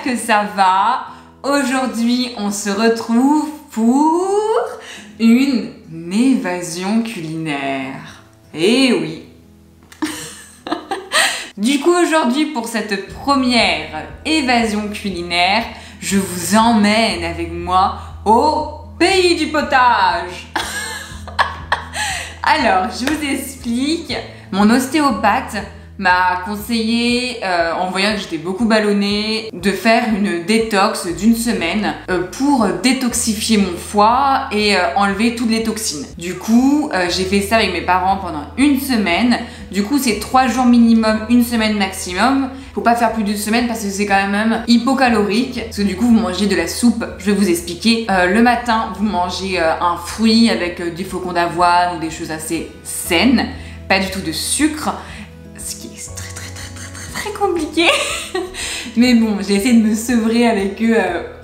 que ça va. Aujourd'hui, on se retrouve pour une évasion culinaire. Eh oui. Du coup, aujourd'hui, pour cette première évasion culinaire, je vous emmène avec moi au pays du potage. Alors, je vous explique. Mon ostéopathe m'a conseillé, en voyant que j'étais beaucoup ballonnée, de faire une détox d'une semaine pour détoxifier mon foie et enlever toutes les toxines. Du coup, j'ai fait ça avec mes parents pendant une semaine. Du coup, c'est 3 jours minimum, une semaine maximum. Faut pas faire plus d'une semaine parce que c'est quand même hypocalorique. Parce que du coup, vous mangez de la soupe. Je vais vous expliquer. Le matin, vous mangez un fruit avec des flocons d'avoine ou des choses assez saines. Pas du tout de sucre. Ce qui est très compliqué. Mais bon, j'ai essayé de me sevrer avec eux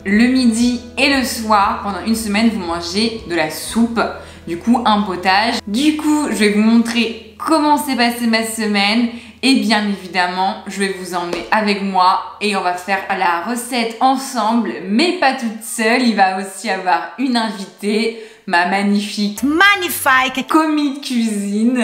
le midi et le soir. Pendant une semaine, vous mangez de la soupe. Du coup, un potage. Du coup, je vais vous montrer comment s'est passée ma semaine. Et bien évidemment, je vais vous emmener avec moi et on va faire la recette ensemble, mais pas toute seule. Il va aussi y avoir une invitée, ma magnifique commis de cuisine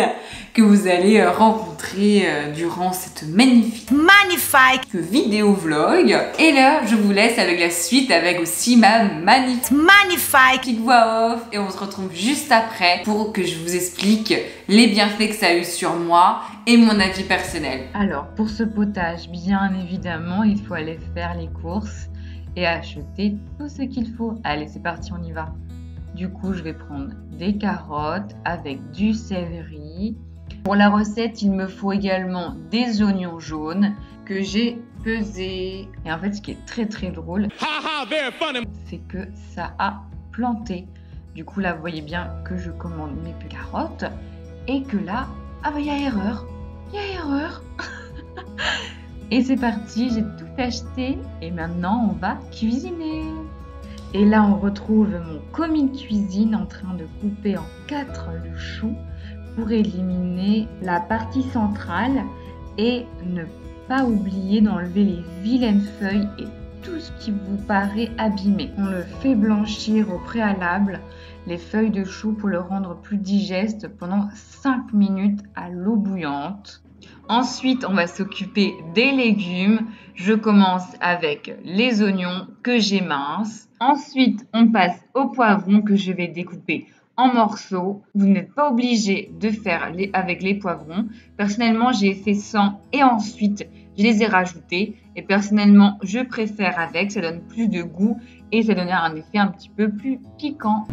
que vous allez rencontrer durant cette magnifique vidéo vlog. Et là, je vous laisse avec la suite, avec aussi ma magnifique voix off. Et on se retrouve juste après pour que je vous explique les bienfaits que ça a eu sur moi et mon avis personnel. Alors, pour ce potage, bien évidemment, il faut aller faire les courses et acheter tout ce qu'il faut. Allez, c'est parti, on y va. Du coup, je vais prendre des carottes avec du céleri. Pour la recette, il me faut également des oignons jaunes que j'ai pesés. Et en fait, ce qui est très drôle, c'est que ça a planté. Du coup, là, vous voyez bien que je commande mes carottes et que là, ah bah, il y a erreur. Il y a erreur. Et c'est parti, j'ai tout acheté et maintenant, on va cuisiner. Et là, on retrouve mon commis de cuisine en train de couper en 4 le chou pour éliminer la partie centrale et ne pas oublier d'enlever les vilaines feuilles et tout ce qui vous paraît abîmé. On le fait blanchir au préalable, les feuilles de chou, pour le rendre plus digeste pendant 5 minutes à l'eau bouillante. Ensuite, on va s'occuper des légumes. Je commence avec les oignons que j'émince. Ensuite, on passe au poivron que je vais découper en morceaux. Vous n'êtes pas obligé de faire avec les poivrons. Personnellement, j'ai fait sans et ensuite, je les ai rajoutés. Et personnellement, je préfère avec. Ça donne plus de goût et ça donne un effet un petit peu plus piquant.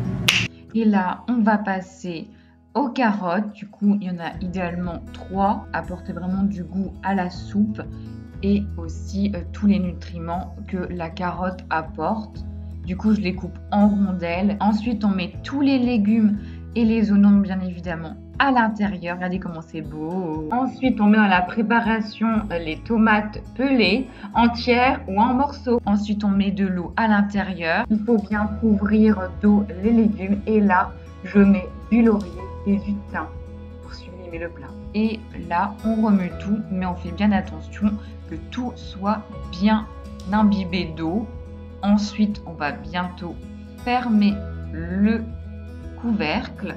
Et là, on va passer aux carottes. Du coup, il y en a idéalement 3. Apporter vraiment du goût à la soupe et aussi tous les nutriments que la carotte apporte. Du coup, je les coupe en rondelles. Ensuite, on met tous les légumes et les oignons, bien évidemment, à l'intérieur. Regardez comment c'est beau. Ensuite, on met dans la préparation les tomates pelées, entières ou en morceaux. Ensuite, on met de l'eau à l'intérieur. Il faut bien couvrir d'eau les légumes. Et là, je mets du laurier et du thym pour sublimer le plat. Et là, on remue tout, mais on fait bien attention que tout soit bien imbibé d'eau. Ensuite, on va bientôt fermer le couvercle.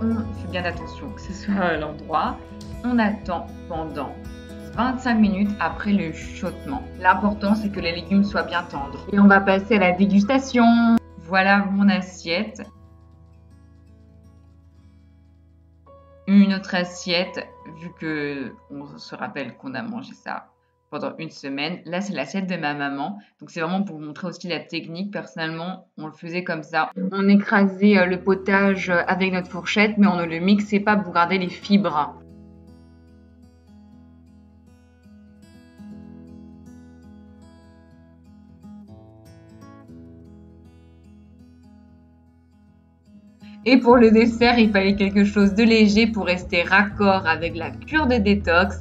On fait bien attention que ce soit à l'endroit. On attend pendant 25 minutes après le chuchotement. L'important, c'est que les légumes soient bien tendres. Et on va passer à la dégustation. Voilà mon assiette. Une autre assiette, vu qu'on se rappelle qu'on a mangé ça pendant une semaine. Là, c'est l'assiette de ma maman. Donc, c'est vraiment pour vous montrer aussi la technique. Personnellement, on le faisait comme ça. On écrasait le potage avec notre fourchette, mais on ne le mixait pas pour garder les fibres. Et pour le dessert, il fallait quelque chose de léger pour rester raccord avec la cure de détox.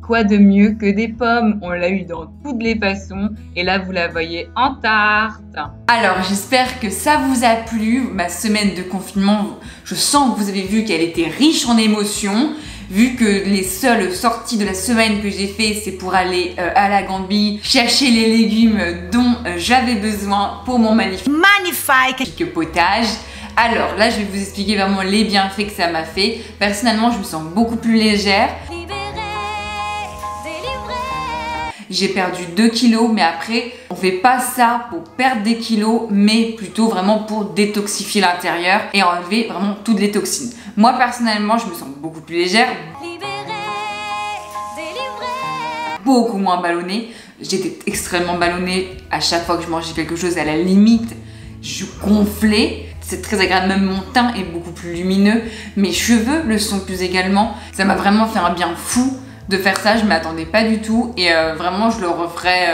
Quoi de mieux que des pommes? On l'a eu dans toutes les façons et là vous la voyez en tarte. Alors j'espère que ça vous a plu, ma semaine de confinement. Je sens que vous avez vu qu'elle était riche en émotions. vu que les seules sorties de la semaine que j'ai fait, c'est pour aller à la Gambie chercher les légumes dont j'avais besoin pour mon magnifique potage. Alors là, je vais vous expliquer vraiment les bienfaits que ça m'a fait. Personnellement, je me sens beaucoup plus légère. J'ai perdu 2 kilos, mais après, on fait pas ça pour perdre des kilos, mais plutôt vraiment pour détoxifier l'intérieur et enlever vraiment toutes les toxines. Moi, personnellement, je me sens beaucoup plus légère, beaucoup moins ballonnée. J'étais extrêmement ballonnée à chaque fois que je mangeais quelque chose, à la limite, je gonflais. C'est très agréable, même mon teint est beaucoup plus lumineux. Mes cheveux le sont plus également. Ça m'a vraiment fait un bien fou de faire ça, je ne m'attendais pas du tout. Et vraiment, je le referai,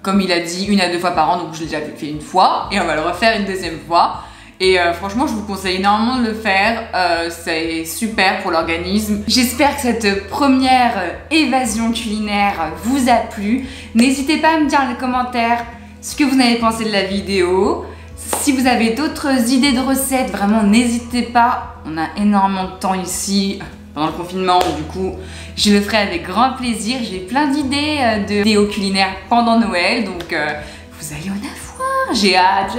comme il a dit, 1 à 2 fois par an. Donc je l'ai déjà fait une fois et on va le refaire une deuxième fois. Et franchement, je vous conseille énormément de le faire. C'est super pour l'organisme. J'espère que cette première évasion culinaire vous a plu. N'hésitez pas à me dire dans les commentaires ce que vous avez pensé de la vidéo. Si vous avez d'autres idées de recettes, vraiment n'hésitez pas. On a énormément de temps ici pendant le confinement, du coup je le ferai avec grand plaisir. J'ai plein d'idées de vidéos culinaires pendant Noël, donc vous allez en avoir. J'ai hâte.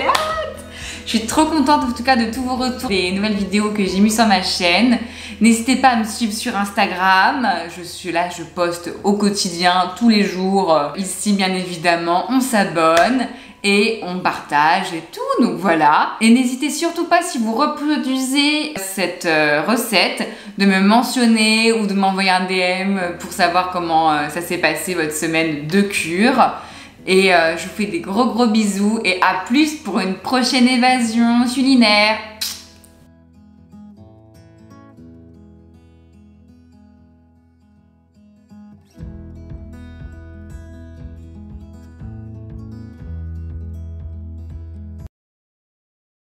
Je suis trop contente en tout cas de tous vos retours, des nouvelles vidéos que j'ai mis sur ma chaîne. N'hésitez pas à me suivre sur Instagram. Je suis là, je poste au quotidien, tous les jours. Ici bien évidemment, on s'abonne et on partage et tout, donc voilà. Et n'hésitez surtout pas, si vous reproduisez cette recette, de me mentionner ou de m'envoyer un DM pour savoir comment ça s'est passé votre semaine de cure. Et je vous fais des gros bisous et à plus pour une prochaine évasion culinaire.